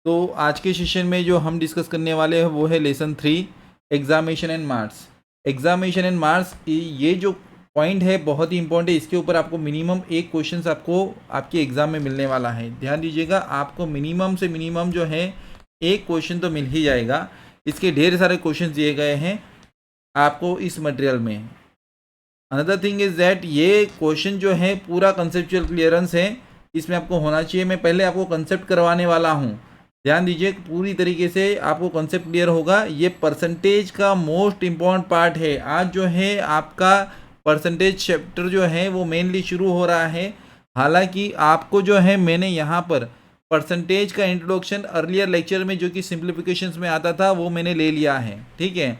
तो आज के सेशन में जो हम डिस्कस करने वाले हैं वो है lesson 3 examination and marks. Examination and marks ये जो पॉइंट है बहुत ही इंपॉर्टेंट है। इसके ऊपर आपको मिनिमम एक क्वेश्चन आपको आपके एग्जाम में मिलने वाला है। ध्यान दीजिएगा, आपको मिनिमम से मिनिमम जो है एक क्वेश्चन तो मिल ही जाएगा। इसके ढेर सारे क्वेश्चन दिए गए हैं आपको इस मटेरियल में। अनदर थिंग इज दैट ये क्वेश्चन जो है पूरा कंसेप्चुअल क्लियरेंस है, इसमें आपको होना चाहिए। मैं पहले आपको कंसेप्ट करवाने वाला हूँ। ध्यान दीजिए, पूरी तरीके से आपको कंसेप्ट क्लियर होगा। ये परसेंटेज का मोस्ट इम्पॉर्टेंट पार्ट है। आज जो है आपका परसेंटेज चैप्टर जो है वो मेनली शुरू हो रहा है। हालांकि आपको जो है मैंने यहाँ पर परसेंटेज का इंट्रोडक्शन अर्लियर लेक्चर में जो कि सिंप्लीफिकेशंस में आता था वो मैंने ले लिया है, ठीक है।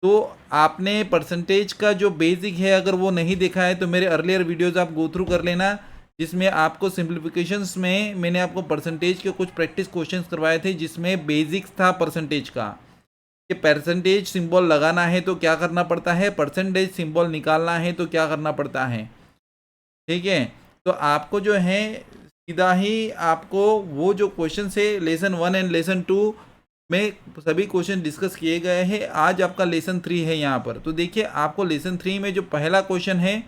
तो आपने परसेंटेज का जो बेसिक है अगर वो नहीं देखा है तो मेरे अर्लियर वीडियोस आप गो थ्रू कर लेना, जिसमें आपको सिंप्लीफिकेशंस में मैंने आपको परसेंटेज के कुछ प्रैक्टिस क्वेश्चंस करवाए थे, जिसमें बेसिक्स था परसेंटेज का कि परसेंटेज सिंबल लगाना है तो क्या करना पड़ता है, परसेंटेज सिंबल निकालना है तो क्या करना पड़ता है, ठीक है। तो आपको जो है सीधा ही आपको वो जो क्वेश्चन है लेसन 1 एंड लेसन 2 में सभी क्वेश्चन डिस्कस किए गए हैं। आज आपका लेसन 3 है यहाँ पर। तो देखिए, आपको लेसन 3 में जो पहला क्वेश्चन है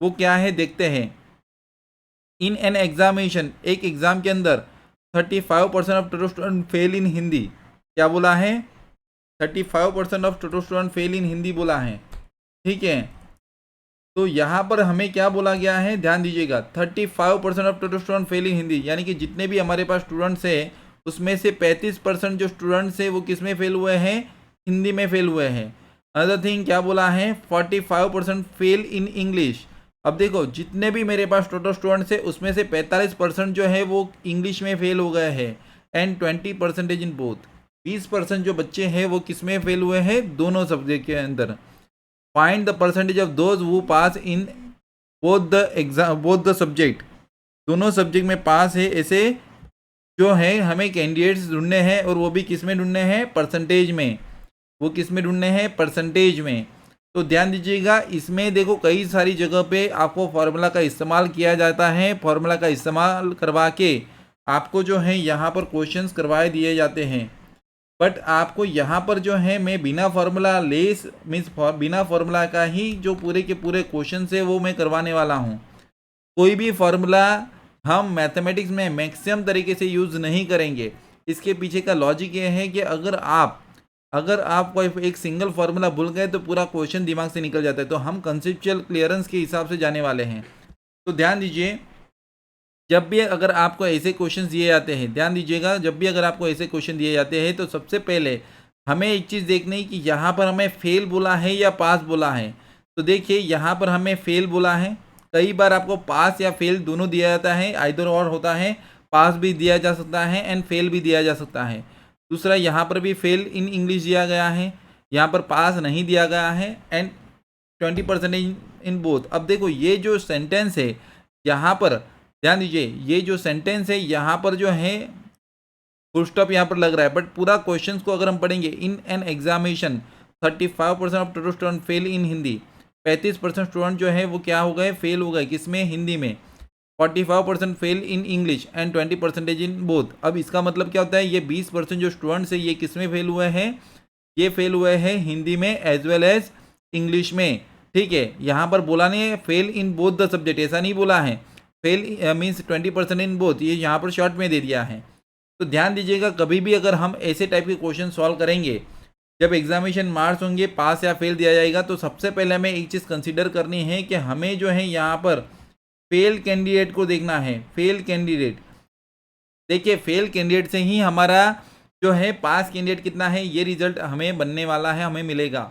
वो क्या है देखते हैं। इन एन एग्जामिनेशन, एक एग्जाम के अंदर 35% ऑफ टोटल स्टूडेंट फेल इन हिंदी। क्या बोला है? 35% ऑफ टोटल स्टूडेंट फेल इन हिंदी बोला है, ठीक है। तो यहाँ पर हमें क्या बोला गया है, ध्यान दीजिएगा, 35% ऑफ टोटल स्टूडेंट फेल इन हिंदी, यानी कि जितने भी हमारे पास स्टूडेंट्स है उसमें से 35% जो स्टूडेंट्स है वो किस में फेल हुए हैं, हिंदी में फेल हुए हैं। अनदर थिंग क्या बोला है, 45% फेल इन इंग्लिश। अब देखो, जितने भी मेरे पास टोटल स्टूडेंट्स है उसमें से 45% जो है वो इंग्लिश में फेल हो गए हैं एंड 20% इन बोथ। 20% जो बच्चे हैं वो किस में फेल हुए हैं, दोनों सब्जेक्ट के अंदर। Find the percentage of those who pass in both the subject. दोनों सब्जेक्ट में पास है ऐसे जो है हमें कैंडिडेट्स ढूंढने हैं, और वो भी किस में ढूंढने हैं, परसेंटेज में। वो किस में ढूंढने हैं, परसेंटेज में। तो ध्यान दीजिएगा, इसमें देखो कई सारी जगह पे आपको फार्मूला का इस्तेमाल किया जाता है। फार्मूला का इस्तेमाल करवा के आपको जो है यहाँ पर क्वेश्चंस करवाए दिए जाते हैं। बट आपको यहाँ पर जो है मैं बिना फार्मूला लेस मीन्स बिना फार्मूला का ही जो पूरे के पूरे क्वेश्चन है वो मैं करवाने वाला हूँ। कोई भी फार्मूला हम मैथमेटिक्स में मैक्सिमम तरीके से यूज़ नहीं करेंगे। इसके पीछे का लॉजिक ये है कि अगर आप कोई एक सिंगल फार्मूला भूल गए तो पूरा क्वेश्चन दिमाग से निकल जाता है। तो हम कंसेप्चुअल क्लियरेंस के हिसाब से जाने वाले हैं। तो ध्यान दीजिए, जब भी अगर आपको ऐसे क्वेश्चन दिए जाते हैं, ध्यान दीजिएगा, जब भी अगर आपको ऐसे क्वेश्चन दिए जाते हैं तो सबसे पहले हमें एक चीज़ देखनी है कि यहाँ पर हमें फेल बोला है या पास बोला है। तो देखिए, यहाँ पर हमें फेल बोला है। कई बार आपको पास या फेल दोनों दिया जाता है, आइदर और होता है। पास भी दिया जा सकता है एंड फेल भी दिया जा सकता है। दूसरा, यहाँ पर भी फेल इन इंग्लिश दिया गया है, यहाँ पर पास नहीं दिया गया है एंड 20% इन बोथ। अब देखो, ये जो सेंटेंस है यहाँ पर ध्यान दीजिए, ये जो सेंटेंस है यहाँ पर जो है फुल स्टॉप यहाँ पर लग रहा है, बट पूरा क्वेश्चन को अगर हम पढ़ेंगे, इन an examination 35% of total student fail in Hindi. 35% student जो है वो क्या हो गए, फेल हो गए, किसमें, हिंदी में। 45% fail in English and 20% in both. अब इसका मतलब क्या होता है, ये 20% जो स्टूडेंट्स है ये किस में फेल हुए हैं, ये फेल हुए हैं हिंदी में एज वेल एज इंग्लिश में, ठीक है। यहाँ पर बोला नहीं है fail in both the subject, ऐसा नहीं बोला है। फेल मीन्स 20% इन बोथ, ये यहाँ पर शॉर्ट में दे दिया है। तो ध्यान दीजिएगा, कभी भी अगर हम ऐसे टाइप के क्वेश्चन सॉल्व करेंगे, जब एग्जामिनेशन मार्क्स होंगे, पास या फेल दिया जाएगा, तो सबसे पहले हमें एक चीज़ कंसीडर करनी है कि हमें जो है यहाँ पर फेल कैंडिडेट को देखना है। फेल कैंडिडेट, देखिए, फेल कैंडिडेट से ही हमारा जो है पास कैंडिडेट कितना है ये रिजल्ट हमें बनने वाला है, हमें मिलेगा।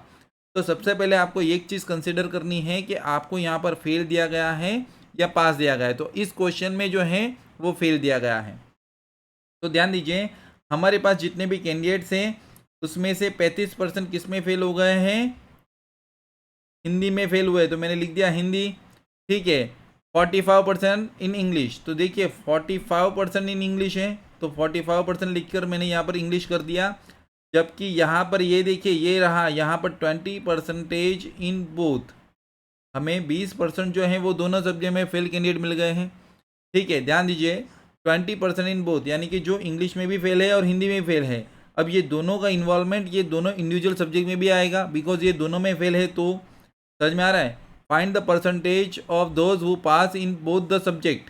तो सबसे पहले आपको एक चीज़ कंसीडर करनी है कि आपको यहाँ पर फेल दिया गया है या पास दिया गया है। तो इस क्वेश्चन में जो है वो फेल दिया गया है। तो ध्यान दीजिए, हमारे पास जितने भी कैंडिडेट्स हैं उसमें से 35% किस में फेल हो गए हैं, हिंदी में फेल हुए। तो मैंने लिख दिया हिंदी, ठीक है। 45% इन इंग्लिश, तो देखिए 45% इन इंग्लिश है, तो 45% लिखकर मैंने यहाँ पर इंग्लिश कर दिया। जबकि यहाँ पर ये देखिए, ये रहा यहाँ पर 20% इन बोथ, हमें 20% जो है वो दोनों सब्जेक्ट में फेल कैंडिडेट मिल गए हैं, ठीक है। ध्यान दीजिए, 20% इन बोथ, यानी कि जो इंग्लिश में भी फेल है और हिंदी में भी फेल है। अब ये दोनों का इन्वॉल्वमेंट ये दोनों इंडिविजुअल सब्जेक्ट में भी आएगा, बिकॉज ये दोनों में फेल है। तो समझ में आ रहा है? Find the percentage of those who pass in both the subject.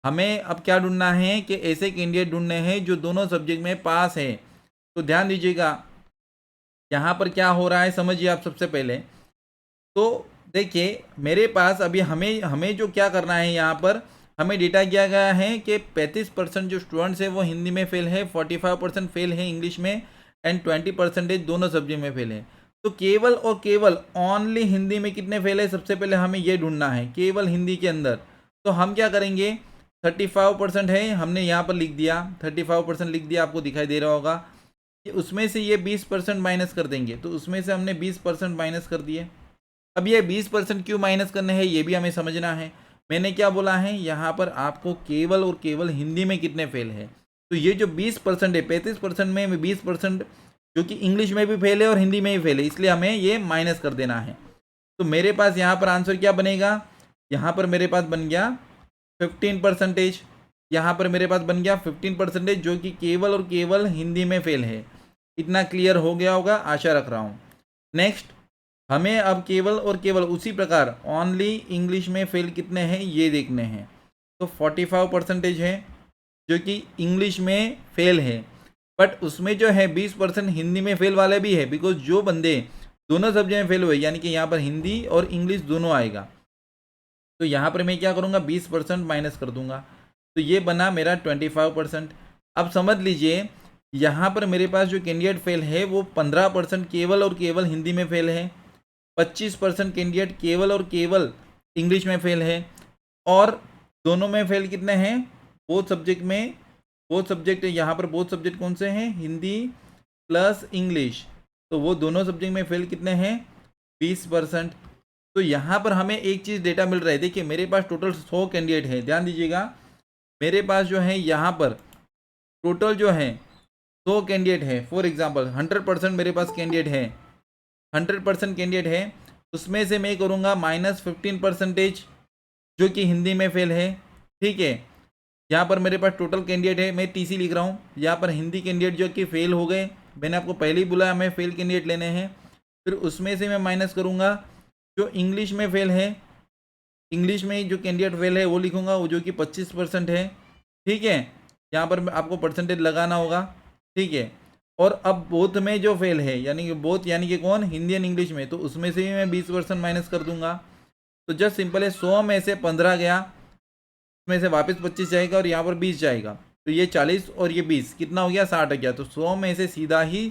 हमें अब क्या ढूंढना है कि ऐसे कैंडिडेट ढूंढने हैं जो दोनों सब्जेक्ट में पास है। तो ध्यान दीजिएगा यहाँ पर क्या हो रहा है, समझिए आप सबसे पहले। तो देखिए मेरे पास अभी हमें जो क्या करना है, यहाँ पर हमें डेटा किया गया है कि 35% जो स्टूडेंट्स है वो हिंदी में फेल है, 45% फेल है इंग्लिश में, एंड 20% दोनों सब्जेक्ट में फेल है। तो केवल और केवल ओनली हिंदी में कितने फेल है, सबसे पहले हमें ये ढूंढना है, केवल हिंदी के अंदर। तो हम क्या करेंगे, 35% है, हमने यहाँ पर लिख दिया, 35% लिख दिया, आपको दिखाई दे रहा होगा। उसमें से ये 20% माइनस कर देंगे, तो उसमें से हमने 20% माइनस कर दिए। अब ये 20% क्यों माइनस करने हैं, ये भी हमें समझना है। मैंने क्या बोला है, यहाँ पर आपको केवल और केवल हिंदी में कितने फेल है। तो ये जो 20% है, 35% में 20% जो कि इंग्लिश में भी फेल है और हिंदी में भी फेल है, इसलिए हमें ये माइनस कर देना है। तो मेरे पास यहाँ पर आंसर क्या बनेगा, यहाँ पर मेरे पास बन गया 15%, यहाँ पर मेरे पास बन गया 15% जो कि केवल और केवल हिंदी में फेल है। इतना क्लियर हो गया होगा, आशा रख रहा हूँ। नेक्स्ट, हमें अब केवल और केवल उसी प्रकार ओनली इंग्लिश में फेल कितने हैं ये देखने हैं। तो 45% है जो कि इंग्लिश में फेल है, बट उसमें जो है 20% हिंदी में फेल वाले भी है, बिकॉज जो बंदे दोनों सब्जेक्ट में फेल हुए, यानी कि यहाँ पर हिंदी और इंग्लिश दोनों आएगा। तो यहाँ पर मैं क्या करूँगा, 20% माइनस कर दूंगा, तो ये बना मेरा 25%। अब समझ लीजिए यहाँ पर मेरे पास जो कैंडिडेट फेल है वो 15% केवल और केवल हिंदी में फेल है, 25% कैंडिडेट केवल और केवल इंग्लिश में फेल है, और दोनों में फेल कितने हैं, बोथ सब्जेक्ट में, बोथ सब्जेक्ट यहाँ पर बोथ सब्जेक्ट कौन से हैं, हिंदी प्लस इंग्लिश, तो वो दोनों सब्जेक्ट में फेल कितने हैं, 20%। तो यहाँ पर हमें एक चीज़ डेटा मिल रहा है, देखिए मेरे पास टोटल 100 कैंडिडेट है, ध्यान दीजिएगा मेरे पास जो है यहाँ पर टोटल जो है 100 कैंडिडेट है। फॉर एग्जांपल 100% मेरे पास कैंडिडेट है, 100% कैंडिडेट है, उसमें से मैं करूँगा -15% जो कि हिंदी में फेल है, ठीक है। यहाँ पर मेरे पास टोटल कैंडिडेट है, मैं TC लिख रहा हूँ, यहाँ पर हिंदी कैंडिडेट जो कि फेल हो गए, मैंने आपको पहले ही बोला हमें फेल कैंडिडेट लेने हैं, फिर उसमें से मैं माइनस करूँगा जो इंग्लिश में फेल है, इंग्लिश में जो कैंडिडेट फेल है वो लिखूँगा, वो जो कि 25% है, ठीक है। यहाँ पर आपको परसेंटेज लगाना होगा, ठीक है। और अब बोथ में जो फेल है, यानी कि बोथ यानी कि कौन, हिंदी एंड इंग्लिश में, तो उसमें से भी मैं 20% माइनस कर दूंगा। तो जस्ट सिंपल है, 100 में से 15 गया, उसमें से वापस 25 जाएगा और यहाँ पर 20 जाएगा, तो ये 40 और ये 20 कितना हो गया, 60 गया। तो 100 में से सीधा ही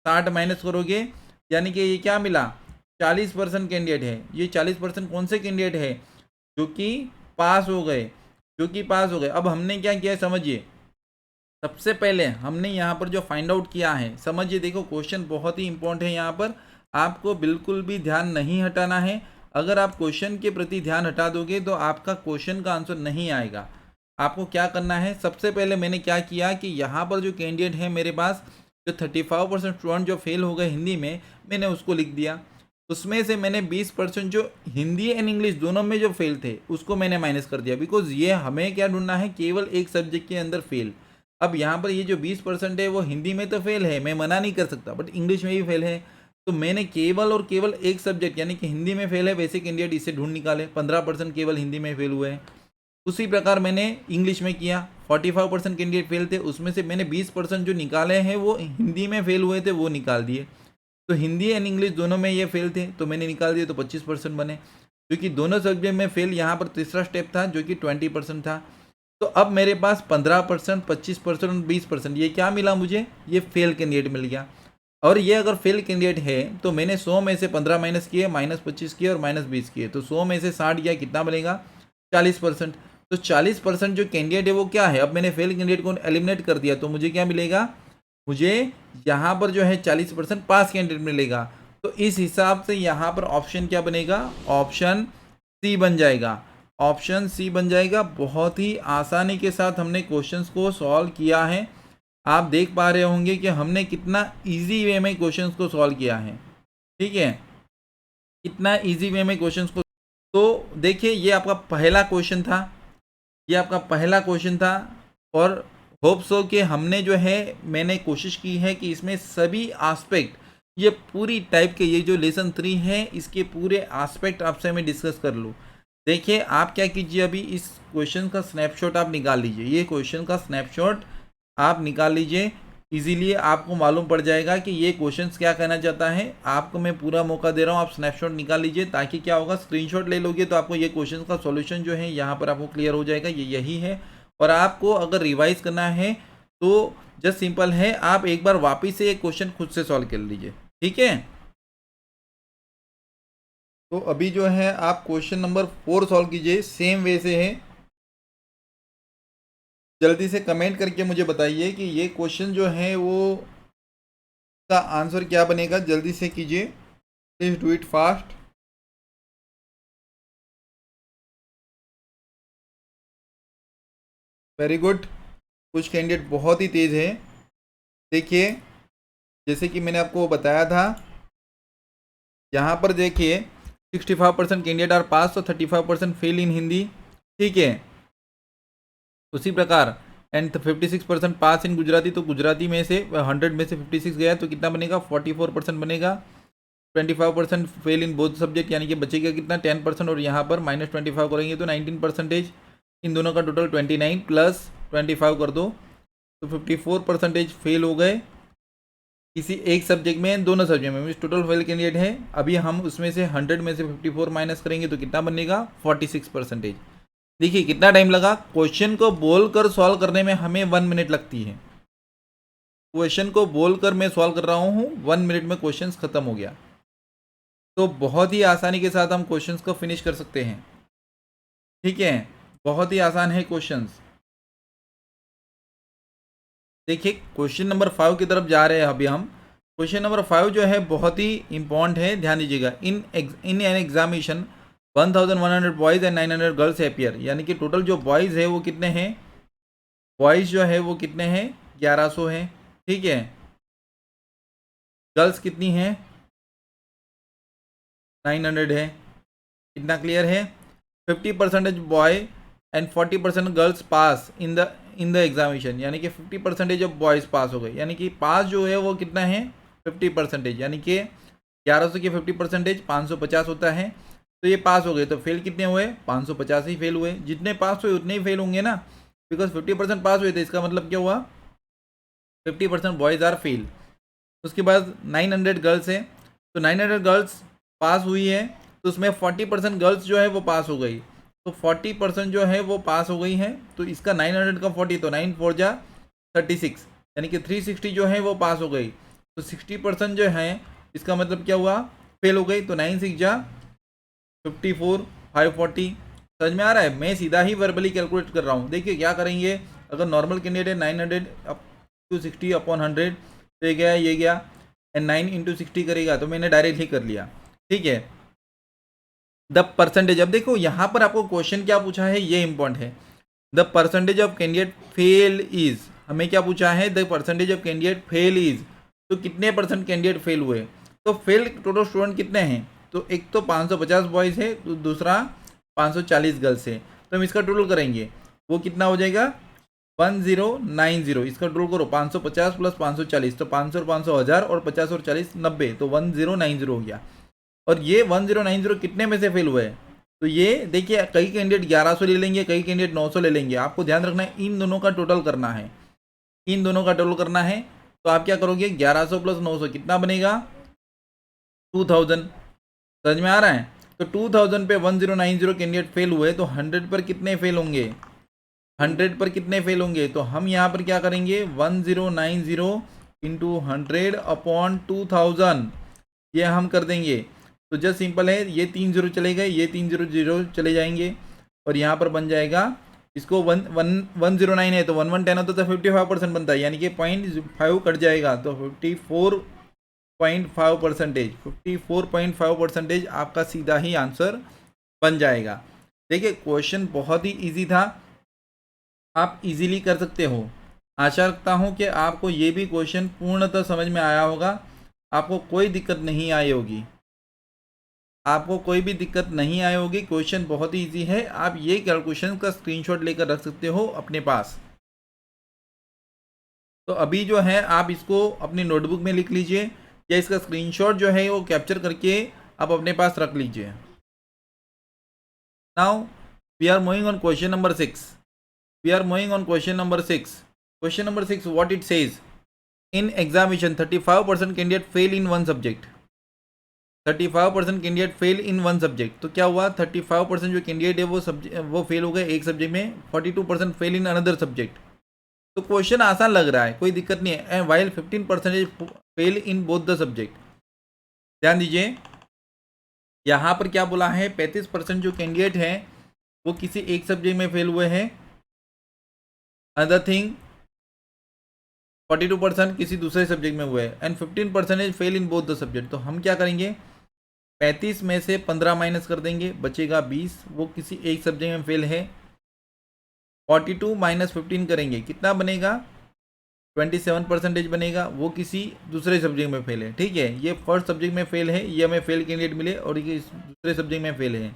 60 माइनस करोगे, यानी कि ये क्या मिला, 40% कैंडिडेट है। ये 40% कौन से कैंडिडेट है, जो कि पास हो गए, जो कि पास हो गए। अब हमने क्या किया है समझिए, सबसे पहले हमने यहाँ पर जो फाइंड आउट किया है, समझिए, देखो क्वेश्चन बहुत ही इंपॉर्टेंट है, यहाँ पर आपको बिल्कुल भी ध्यान नहीं हटाना है। अगर आप क्वेश्चन के प्रति ध्यान हटा दोगे तो आपका क्वेश्चन का आंसर नहीं आएगा। आपको क्या करना है, सबसे पहले मैंने क्या किया कि यहाँ पर जो कैंडिडेट है मेरे पास, जो 35% स्टूडेंट जो फेल हो गए हिंदी में, मैंने उसको लिख दिया। उसमें से मैंने 20% जो हिंदी एंड इंग्लिश दोनों में जो फेल थे उसको मैंने माइनस कर दिया, बिकॉज ये हमें क्या ढूंढना है, केवल एक सब्जेक्ट के अंदर फेल। अब यहाँ पर ये जो 20% है वो हिंदी में तो फेल है, मैं मना नहीं कर सकता, बट इंग्लिश में भी फेल है। तो मैंने केवल और केवल एक सब्जेक्ट यानी कि हिंदी में फेल है वैसे कैंडिडेट इससे ढूंढ निकाले, 15% केवल हिंदी में फेल हुए हैं। उसी प्रकार मैंने इंग्लिश में किया, 45% कैंडिडेट फेल थे, उसमें से मैंने 20% जो निकाले हैं वो हिंदी में फेल हुए थे वो निकाल दिए। तो हिंदी एंड इंग्लिश दोनों में ये फेल थे तो मैंने निकाल दिए, तो 25% बने, क्योंकि दोनों सब्जेक्ट में फेल यहाँ पर तीसरा स्टेप था जो कि 20% था। तो अब मेरे पास 15%, 25% और 20% ये क्या मिला मुझे, ये फेल कैंडिडेट मिल गया। और ये अगर फेल कैंडिडेट है तो मैंने 100 में से 15 माइनस किए, -25 किए और -20 किए, तो 100 में से 60 गया, कितना बनेगा, 40%। तो 40% जो कैंडिडेट है वो क्या है, अब मैंने फेल कैंडिडेट को एलिमिनेट कर दिया, तो मुझे क्या मिलेगा, मुझे यहाँ पर जो है 40% पास कैंडिडेट मिलेगा। तो इस हिसाब से यहाँ पर ऑप्शन क्या बनेगा, ऑप्शन सी बन जाएगा, ऑप्शन सी बन जाएगा। बहुत ही आसानी के साथ हमने क्वेश्चंस को सॉल्व किया है। आप देख पा रहे होंगे कि हमने कितना इजी वे में क्वेश्चंस को सॉल्व किया है, ठीक है, कितना इजी वे में क्वेश्चंस को। तो देखिए ये आपका पहला क्वेश्चन था, ये आपका पहला क्वेश्चन था, और होप सो कि हमने जो है मैंने कोशिश की है कि इसमें सभी एस्पेक्ट, ये पूरी टाइप के ये जो लेसन 3 है इसके पूरे एस्पेक्ट आपसे मैं डिस्कस कर लूँ। देखिए आप क्या कीजिए, अभी इस क्वेश्चन का स्नैपशॉट आप निकाल लीजिए, ये क्वेश्चन का स्नैपशॉट आप निकाल लीजिए, इजीली आपको मालूम पड़ जाएगा कि ये क्वेश्चंस क्या कहना चाहता है। आपको मैं पूरा मौका दे रहा हूँ, आप स्नैपशॉट निकाल लीजिए, ताकि क्या होगा, स्क्रीनशॉट ले लोगे तो आपको ये क्वेश्चन का सॉल्यूशन जो है यहाँ पर आपको क्लियर हो जाएगा, ये यही है। और आपको अगर रिवाइज करना है तो जस्ट सिंपल है, आप एक बार वापिस से ये क्वेश्चन खुद से सॉल्व कर लीजिए, ठीक है। तो अभी जो है आप क्वेश्चन नंबर 4 सॉल्व कीजिए, सेम वे से है। जल्दी से कमेंट करके मुझे बताइए कि ये क्वेश्चन जो है वो का आंसर क्या बनेगा, जल्दी से कीजिए, please do it fast. Very good, कुछ कैंडिडेट बहुत ही तेज़ है। देखिए जैसे कि मैंने आपको बताया था, यहाँ पर देखिए 65% कैंडिडेट आर पास, तो 35% फेल इन हिंदी, ठीक है। उसी प्रकार एंड 56% पास इन गुजराती, तो गुजराती में से 100 में से 56 गया तो कितना बनेगा, 44% बनेगा। 25% फेल इन बोथ सब्जेक्ट, यानी कि बचेगा कितना, 10%, और यहाँ पर -25 करेंगे तो 19%। इन दोनों का टोटल 29 प्लस 25 कर दो तो 54% फेल हो गए किसी एक सब्जेक्ट में, दोनों सब्जेक्ट में, टोटल फेल कैंडिडेट है। अभी हम उसमें से 100 में से 54 माइनस करेंगे तो कितना बनेगा, 46%। देखिए कितना टाइम लगा, क्वेश्चन को बोलकर सॉल्व करने में हमें 1 मिनट लगती है। क्वेश्चन को बोलकर मैं सॉल्व कर रहा हूँ, 1 मिनट में क्वेश्चन खत्म हो गया। तो बहुत ही आसानी के साथ हम क्वेश्चंस को फिनिश कर सकते हैं, ठीक है। बहुत ही आसान है क्वेश्चंस। देखिए क्वेश्चन नंबर 5 की तरफ जा रहे हैं अभी हम। क्वेश्चन नंबर 5 जो है बहुत ही इंपॉर्टेंट है, ध्यान दीजिएगा। इन an examination 1100 boys and 900 girls appear, यानी कि टोटल जो बॉयज़ है वो कितने हैं, बॉयज़ जो है वो कितने हैं, 1100 हैं, ठीक है। गर्ल्स कितनी हैं, 900 है, कितना क्लियर है। 50% boy and 40% girls pass in the examination, यानी कि 50% ऑफ बॉयज़ पास हो गए, यानी कि पास जो है वो कितना है, 50%, यानी कि 1100 के 50% 550 होता है। तो ये पास हो गए, तो फेल कितने हुए, 550 ही फेल हुए। जितने पास हुए उतने ही फेल होंगे ना, बिकॉज 50% पास हुए थे, इसका मतलब क्या हुआ, 50% बॉयज़ आर फेल। उसके बाद 900 गर्ल्स है, तो 900 गर्ल्स पास हुई है, तो उसमें 40% गर्ल्स जो है वो पास हो गई, तो 40% जो है वो पास हो गई है। तो इसका 900 का 40, तो 9 4 जा 36, यानी कि 360 जो है वो पास हो गई। तो 60% जो है इसका मतलब क्या हुआ, फेल हो गई। तो 9 6 जा 54, 540। समझ में आ रहा है, मैं सीधा ही वर्बली कैलकुलेट कर रहा हूँ। देखिए क्या करेंगे, अगर नॉर्मल कैंडिडेट है 900 अप टू 60 अपॉन 100, तो ये गया ये गया, एंड 9 इंटू 60 करेगा, तो मैंने डायरेक्ट ही कर लिया, ठीक है। द परसेंटेज, अब देखो यहाँ पर आपको क्वेश्चन क्या पूछा है, ये इंपॉर्टेंट है। The percentage of candidate fail is, हमें क्या पूछा है, the percentage of candidate fail is, तो कितने परसेंट कैंडिडेट फेल हुए। तो फेल टोटल स्टूडेंट कितने हैं, तो एक तो 550 बॉयज़ है, तो दूसरा 540 गर्ल्स है। तो हम इसका टोटल करेंगे, वो कितना हो जाएगा, 1090। इसका टोटल करो, 550 प्लस 540, तो 500 और 500 1000, और 50 और 40 90, तो 1090 हो गया। और ये 1090 कितने में से फेल हुए हैं, तो ये देखिए कई कैंडिडेट 1100 ले लेंगे, कई कैंडिडेट 900 ले लेंगे। आपको ध्यान रखना है, इन दोनों का टोटल करना है, इन दोनों का टोटल करना है। तो आप क्या करोगे, 1100 प्लस 900 कितना बनेगा, 2000। समझ में आ रहा है। तो 2000 पे 1090 कैंडिडेट फेल हुए, तो 100 पर कितने फेल होंगे, 100 पर कितने फेल होंगे। तो हम यहाँ पर क्या करेंगे, 1090 इंटू 100 अपॉन 2000, ये हम कर देंगे। तो जस्ट सिंपल है, ये 3 जीरो चले गए, ये 3 जीरो चले जाएंगे, और यहाँ पर बन जाएगा, इसको 109 है तो 1110 होता तो 55% बनता है, यानी कि 0.5 कट जाएगा, तो 54.5%, 54.5% आपका सीधा ही आंसर बन जाएगा। देखिए क्वेश्चन बहुत ही इजी था, आप इजीली कर सकते हो। आशा रखता हूँ कि आपको ये भी क्वेश्चन पूर्णतः समझ में आया होगा, आपको कोई दिक्कत नहीं आई होगी, आपको कोई भी दिक्कत नहीं आई होगी। क्वेश्चन बहुत ही ईजी है, आप ये कैलकुलेशन का स्क्रीनशॉट लेकर रख सकते हो अपने पास। तो अभी जो है आप इसको अपनी नोटबुक में लिख लीजिए या इसका स्क्रीनशॉट जो है वो कैप्चर करके आप अपने पास रख लीजिए। Now we are moving on question number 6। We are moving on question number 6। Question number 6 what it says, in examination 35% candidate fail in one subject. 35% candidate fail in one subject. तो क्या हुआ, 35% जो कैंडिडेट है वो fail हो गए एक subject में, 42% फेल इन अनदर सब्जेक्ट। तो क्वेश्चन आसान लग रहा है, कोई दिक्कत नहीं है। And while 15% fail in both the subject. ध्यान दीजिए यहाँ पर क्या बोला है, 35% जो कैंडिडेट हैं वो किसी एक सब्जेक्ट में फेल हुए हैं। अदर थिंग 42% किसी दूसरे सब्जेक्ट में हुए हैं and 15% fail in both the subject. तो हम क्या करेंगे, 35 में से 15 माइनस कर देंगे, बचेगा 20, वो किसी एक सब्जेक्ट में फेल है। 42 माइनस 15 करेंगे, कितना बनेगा, 27% बनेगा, वो किसी दूसरे सब्जेक्ट में फेल है। ठीक है, ये फर्स्ट सब्जेक्ट में फेल है, ये हमें फेल कैंडिडेट मिले और ये दूसरे सब्जेक्ट में फेल है।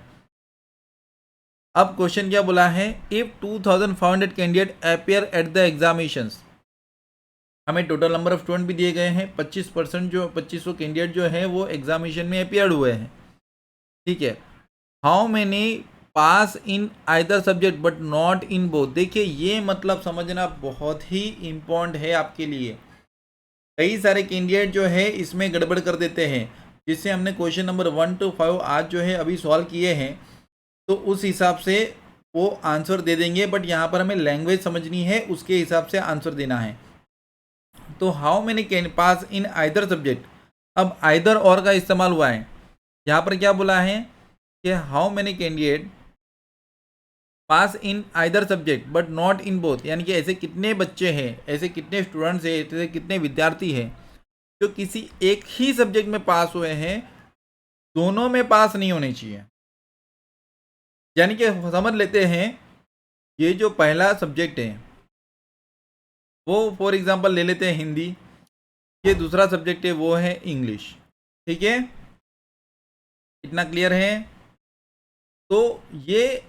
अब क्वेश्चन क्या बोला है, if 2500 candidate appear at the examinations. हमें टोटल नंबर ऑफ स्टूडेंट भी दिए गए हैं, 25% जो 2500 कैंडिडेट जो है वो एग्जामिनेशन में अपियर हुए हैं। ठीक है, how many pass in either subject but not in both. देखिए ये मतलब समझना बहुत ही इम्पोर्टेंट है आपके लिए। कई सारे कैंडिडेट जो है इसमें गड़बड़ कर देते हैं, जिससे हमने क्वेश्चन नंबर 1 to 5 आज जो है अभी सॉल्व किए हैं, तो उस हिसाब से वो आंसर दे देंगे। बट यहाँ पर हमें लैंग्वेज समझनी है, उसके हिसाब से आंसर देना है। तो how many can pass in either subject. अब आइदर और का इस्तेमाल हुआ है, यहाँ पर क्या बोला है कि how many candidate pass in either subject but not in both. यानी कि ऐसे कितने बच्चे हैं, ऐसे कितने स्टूडेंट्स हैं, ऐसे कितने विद्यार्थी हैं जो किसी एक ही सब्जेक्ट में पास हुए हैं, दोनों में पास नहीं होने चाहिए। यानी कि समझ लेते हैं, ये जो पहला सब्जेक्ट है वो फॉर एग्जांपल ले लेते हैं हिंदी, ये दूसरा सब्जेक्ट है वो है इंग्लिश। ठीक है, इतना क्लियर है। तो ये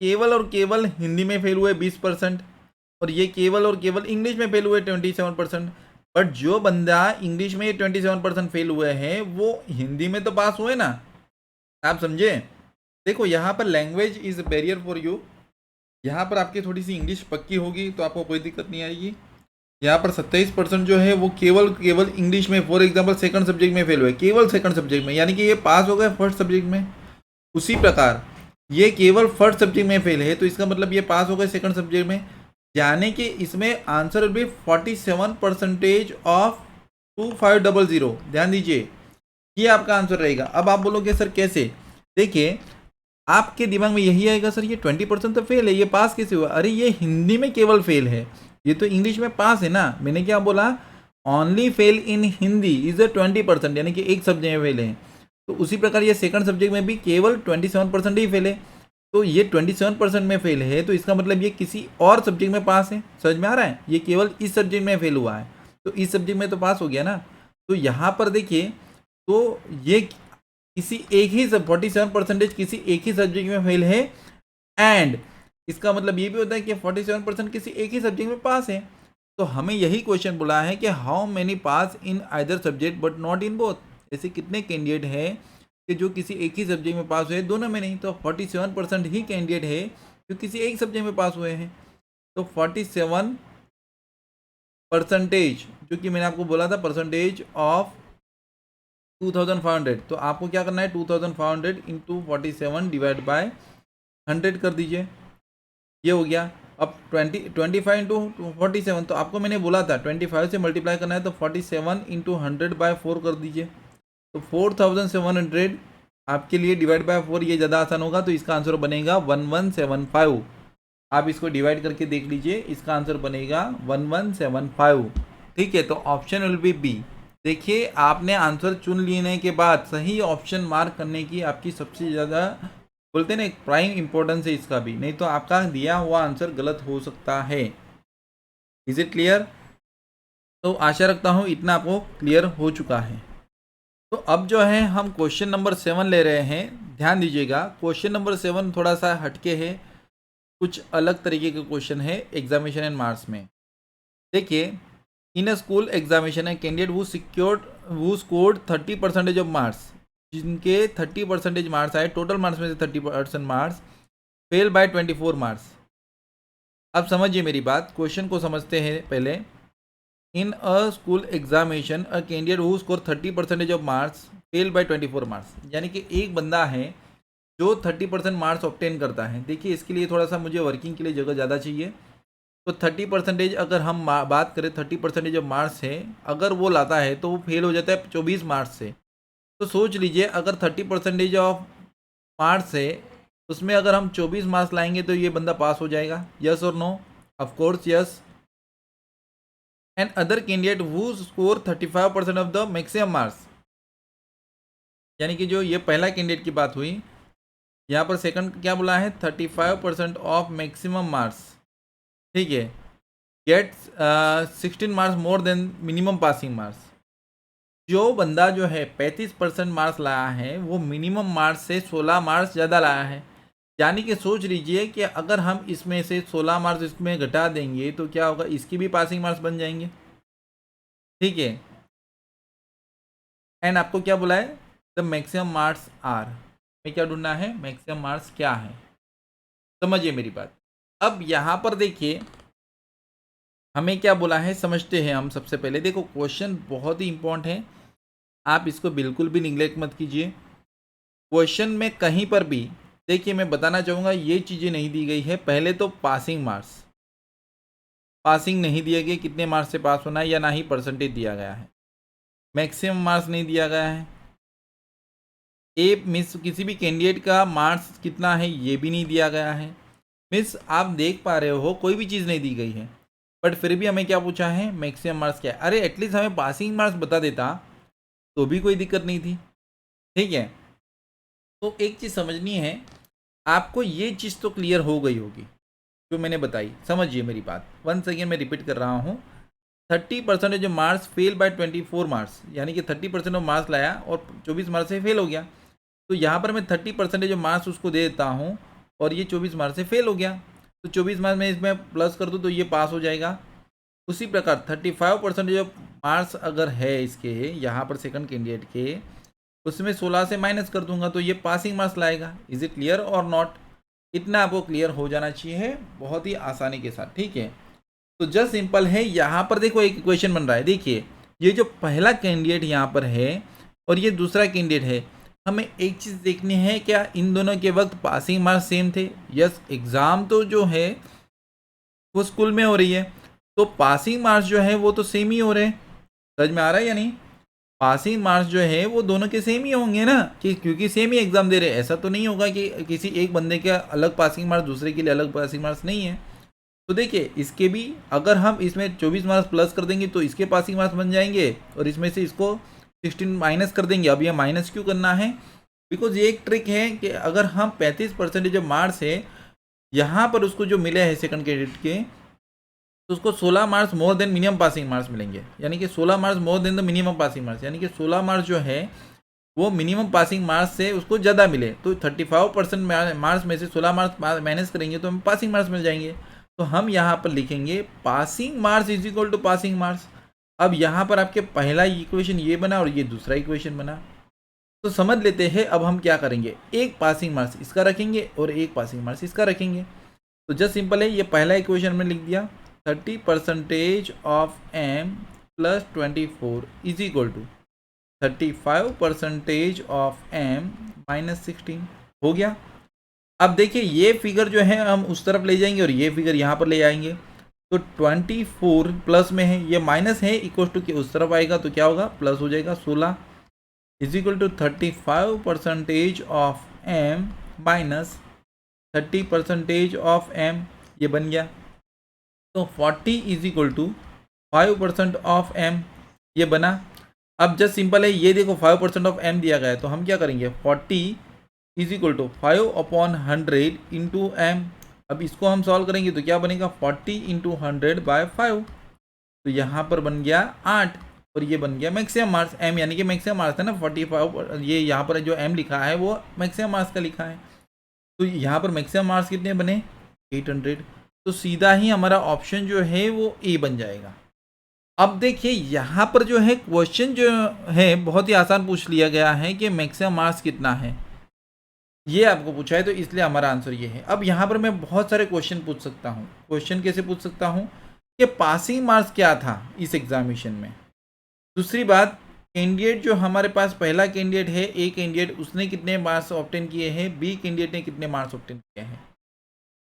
केवल और केवल हिंदी में फेल हुए 20% और ये केवल और केवल इंग्लिश में फेल हुए 27%। बट जो बंदा इंग्लिश में 27% फेल हुए हैं वो हिंदी में तो पास हुए ना, आप समझे। देखो यहाँ पर language is barrier for you, यहाँ पर आपकी थोड़ी सी इंग्लिश पक्की होगी तो आपको कोई दिक्कत नहीं आएगी। यहाँ पर 27% जो है वो केवल इंग्लिश में फॉर एग्जांपल सेकंड सब्जेक्ट में फेल हुए, केवल सेकंड सब्जेक्ट में, यानी कि ये पास हो गए फर्स्ट सब्जेक्ट में। उसी प्रकार ये केवल फर्स्ट सब्जेक्ट में फेल है, तो इसका मतलब ये पास हो गए सेकंड सब्जेक्ट में, यानी कि इसमें आंसर विल बी 47% ऑफ 2500। ध्यान दीजिए ये आपका आंसर रहेगा। अब आप बोलोगे सर कैसे, देखिए आपके दिमाग में यही आएगा सर ये 20% तो फेल है, ये पास कैसे हुआ। अरे ये हिंदी में केवल फेल है, ये तो इंग्लिश में पास है ना। मैंने क्या बोला, only fail in Hindi is a 20%, यानी कि एक सब्जेक्ट में फेल है। तो उसी प्रकार ये सेकंड सब्जेक्ट में भी केवल 27% ही फेल है। तो ये 27% में फेल है, तो इसका मतलब ये किसी और सब्जेक्ट में पास है। समझ में आ रहा है, ये केवल इस सब्जेक्ट में फेल हुआ है, तो इस सब्जेक्ट में तो पास हो गया ना। तो यहाँ पर देखिए, तो ये किसी एक ही 47% किसी एक ही सब्जेक्ट में फेल है, एंड इसका मतलब ये भी होता है कि 47% किसी एक ही सब्जेक्ट में पास है। तो हमें यही क्वेश्चन बोला है कि how many pass in either subject but not in both. ऐसे कितने कैंडिडेट हैं कि जो किसी एक ही सब्जेक्ट में पास हुए, दोनों में नहीं। तो 47% ही कैंडिडेट है जो किसी एक सब्जेक्ट में पास हुए हैं। तो 47% जो कि मैंने आपको बोला था परसेंटेज ऑफ 2500, तो आपको क्या करना है 2500 इंटू 47 डिवाइड बाय 100 कर दीजिए, ये हो गया। अब 25 इंटू 47, तो आपको मैंने बोला था 25 से मल्टीप्लाई करना है, तो 47 इंटू 100 बाय 4 कर दीजिए। तो 4700 आपके लिए डिवाइड बाय 4 ये ज़्यादा आसान होगा, तो इसका आंसर बनेगा 1175। आप इसको डिवाइड करके देख लीजिए, इसका आंसर बनेगा 1175। ठीक है, तो ऑप्शन विल बी बी। देखिए आपने आंसर चुन लेने के बाद सही ऑप्शन मार्क करने की आपकी सबसे ज़्यादा बोलते हैं ना एक प्राइम इंपॉर्टेंस है इसका भी, नहीं तो आपका दिया हुआ आंसर गलत हो सकता है। Is it clear. तो आशा रखता हूँ इतना आपको क्लियर हो चुका है। तो अब जो है हम क्वेश्चन नंबर 7 ले रहे हैं। ध्यान दीजिएगा, क्वेश्चन नंबर 7 थोड़ा सा हटके है, कुछ अलग तरीके का क्वेश्चन है एग्जामिनेशन एंड मार्क्स में। देखिए इन अ स्कूल एग्जामिनेशन है कैंडिडेट वो स्कोर्ड 30% ऑफ मार्क्स, जिनके 30% मार्क्स आए, टोटल मार्क्स में से 30% मार्क्स फेल बाय 24 मार्क्स। अब समझिए मेरी बात, क्वेश्चन को समझते हैं पहले। In a school examination a candidate who score 30% of marks fail by 24 marks, यानी कि एक बंदा है जो 30% मार्क्स ऑब्टेन करता है। देखिए इसके लिए थोड़ा सा मुझे वर्किंग के लिए जगह ज़्यादा चाहिए। तो 30% अगर हम बात करें 30% ऑफ मार्क्स है, अगर वो लाता है तो वो फेल हो जाता है 24 मार्क्स से। तो सोच लीजिए अगर 30% ऑफ मार्क्स है, उसमें अगर हम 24 मार्क्स लाएंगे तो ये बंदा पास हो जाएगा। यस और no? Of course yes. And other candidate who score 35% of the maximum marks, यानी कि जो ये पहला कैंडिडेट की बात हुई, यहाँ पर सेकंड क्या बोला है, 35% ऑफ मैक्सिमम मार्क्स, ठीक है, gets 16 marks more than minimum passing marks. जो बंदा जो है 35% मार्क्स लाया है वो मिनिमम मार्क्स से 16 मार्क्स ज़्यादा लाया है। यानी कि सोच लीजिए कि अगर हम इसमें से 16 मार्क्स इसमें घटा देंगे तो क्या होगा, इसकी भी पासिंग मार्क्स बन जाएंगे, ठीक है। एंड आपको क्या बोला है, द मैक्सिमम मार्क्स आर, में क्या ढूंढना है, मैक्सिमम मार्क्स क्या है। समझिए मेरी बात। अब यहाँ पर देखिए हमें क्या बोला है, समझते हैं हम। सबसे पहले देखो क्वेश्चन बहुत ही इंपॉर्टेंट है, आप इसको बिल्कुल भी निगलेक्ट मत कीजिए। क्वेश्चन में कहीं पर भी देखिए मैं बताना चाहूँगा ये चीज़ें नहीं दी गई है। पहले तो पासिंग मार्क्स, पासिंग नहीं दिया गया, कितने मार्क्स से पास होना है, या ना ही परसेंटेज दिया गया है। मैक्सिमम मार्क्स नहीं दिया गया है। मिस किसी भी कैंडिडेट का मार्क्स कितना है ये भी नहीं दिया गया है। मिस आप देख पा रहे हो कोई भी चीज़ नहीं दी गई है, बट फिर भी हमें क्या पूछा है, मैक्सिमम मार्क्स क्या है। अरे एटलीस्ट हमें पासिंग मार्क्स बता देता तो भी कोई दिक्कत नहीं थी, ठीक है। तो एक चीज़ समझनी है आपको, ये चीज़ तो क्लियर हो गई होगी जो मैंने बताई। समझिए मेरी बात, वंस अगेन मैं रिपीट कर रहा हूँ। 30% जो मार्क्स फेल बाय 24 मार्क्स, यानी कि 30% ऑफ मार्क्स लाया और 24 मार्क्स से फेल हो गया। तो यहाँ पर मैं 30% जो मार्क्स उसको दे देता हूँ और ये 24 मार्क्स से फेल हो गया, तो 24 मार्क्स में इसमें प्लस कर दूँ तो ये पास हो जाएगा। उसी प्रकार 35% जो मार्क्स अगर है इसके यहाँ पर सेकंड कैंडिडेट के, उसमें 16 से माइनस कर दूंगा तो ये पासिंग मार्क्स लाएगा। इज इट क्लियर और नॉट? इतना आपको क्लियर हो जाना चाहिए बहुत ही आसानी के साथ, ठीक है। तो जस्ट सिंपल है। यहाँ पर देखो एक इक्वेशन बन रहा है, देखिए ये जो पहला कैंडिडेट यहाँ पर है और ये दूसरा कैंडिडेट है, हमें एक चीज़ देखनी है, क्या इन दोनों के वक्त पासिंग मार्क्स सेम थे? यस, एग्ज़ाम तो जो है वो स्कूल में हो रही है, तो पासिंग मार्क्स जो है वो तो सेम ही हो रहे हैं। समझ में आ रहा है या नहीं? पासिंग मार्क्स जो है वो दोनों के सेम ही होंगे ना, कि क्योंकि सेम ही एग्जाम दे रहे हैं। ऐसा तो नहीं होगा कि किसी एक बंदे के अलग पासिंग मार्क्स दूसरे के लिए अलग पासिंग मार्क्स नहीं है। तो देखिए इसके भी अगर हम इसमें 24 मार्क्स प्लस कर देंगे तो इसके पासिंग मार्क्स बन जाएंगे, और इसमें से इसको 16 माइनस कर देंगे। अब ये माइनस क्यों करना है, बिकॉज ये एक ट्रिक है कि अगर हम 35% जो मार्क्स है यहाँ पर उसको जो मिले हैं सेकंड कैंडिडेट के, तो उसको 16 marks more than minimum passing marks मिलेंगे, यानी कि 16 marks more than the minimum passing marks, यानी कि 16 मार्क्स जो है वो मिनिमम पासिंग मार्क्स से उसको ज़्यादा मिले। तो 35% मार्क्स में से 16 मार्क्स माइनस करेंगे तो हमें पासिंग मार्क्स मिल जाएंगे। तो हम यहाँ पर लिखेंगे passing marks is equal to passing marks. अब यहाँ पर आपके पहला इक्वेशन ये बना और ये दूसरा इक्वेशन बना। तो समझ लेते हैं अब हम क्या करेंगे, एक पासिंग मार्क्स इसका रखेंगे और एक पासिंग मार्क्स इसका रखेंगे। तो जस्ट सिंपल है, ये पहला इक्वेशन में लिख दिया 30% of m plus 24 is equal to 35% of m minus 16 हो गया। अब देखिए ये फिगर जो है हम उस तरफ ले जाएंगे और ये फिगर यहाँ पर ले आएंगे। तो 24 प्लस में है, ये माइनस है, इक्वल टू के उस तरफ आएगा तो क्या होगा, प्लस हो जाएगा। 16 is equal to 35% of m minus 30% of m, ये बन गया। तो 40 is equal to 5% of m, ये बना। अब जस्ट सिंपल है, ये देखो 5% ऑफ m दिया गया है, तो हम क्या करेंगे 40 is equal to 5/100 into m। अब इसको हम सॉल्व करेंगे तो क्या बनेगा 40 इंटू 100/5, तो यहाँ पर बन गया 8 और ये बन गया मैक्सिमम मार्क्स m, यानी कि मैक्सिमम मार्क्स है ना 45। ये यहाँ पर जो m लिखा है वो मैक्सिमम मार्क्स का लिखा है, तो यहाँ पर मैक्सिमम मार्क्स कितने बने 800। तो सीधा ही हमारा ऑप्शन जो है वो ए बन जाएगा। अब देखिए यहाँ पर जो है क्वेश्चन जो है बहुत ही आसान पूछ लिया गया है कि मैक्सिमम मार्क्स कितना है, ये आपको पूछा है, तो इसलिए हमारा आंसर ये है। अब यहाँ पर मैं बहुत सारे क्वेश्चन पूछ सकता हूँ। क्वेश्चन कैसे पूछ सकता हूँ कि पासिंग मार्क्स क्या था इस एग्जामिनेशन में। दूसरी बात, कैंडिडेट जो हमारे पास पहला कैंडिडेट है, ए कैंडिडेट, उसने कितने मार्क्स ऑब्टेन किए हैं, बी कैंडिडेट ने कितने मार्क्स ऑब्टेन किए हैं।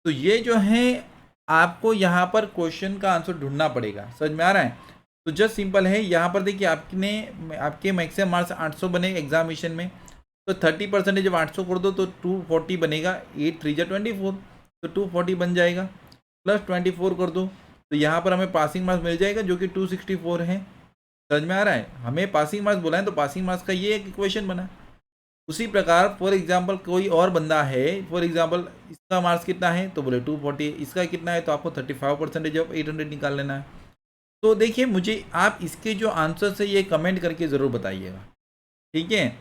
तो ये जो है आपको यहाँ पर क्वेश्चन का आंसर ढूंढना पड़ेगा। समझ में आ रहा है? तो जस्ट सिंपल है, यहाँ पर देखिए आपके मैक्सिमम मार्क्स 800 बने एग्जामिनेशन में, तो 30% जब 800 कर दो तो 240 बनेगा। 8 3 24, तो 240 बन जाएगा, प्लस 24 कर दो तो यहाँ पर हमें पासिंग मार्क्स मिल जाएगा जो कि 264 है। समझ में आ रहा है? हमें पासिंग मार्क्स बोला है तो पासिंग मार्क्स का ये एक इक्वेशन बना। उसी प्रकार फॉर एग्जांपल कोई और बंदा है, फॉर एग्जांपल इसका मार्क्स कितना है तो बोले 240, इसका कितना है तो आपको 35% ऑफ 800 निकाल लेना है। तो देखिए मुझे आप इसके जो आंसर है ये कमेंट करके ज़रूर बताइएगा, ठीक है?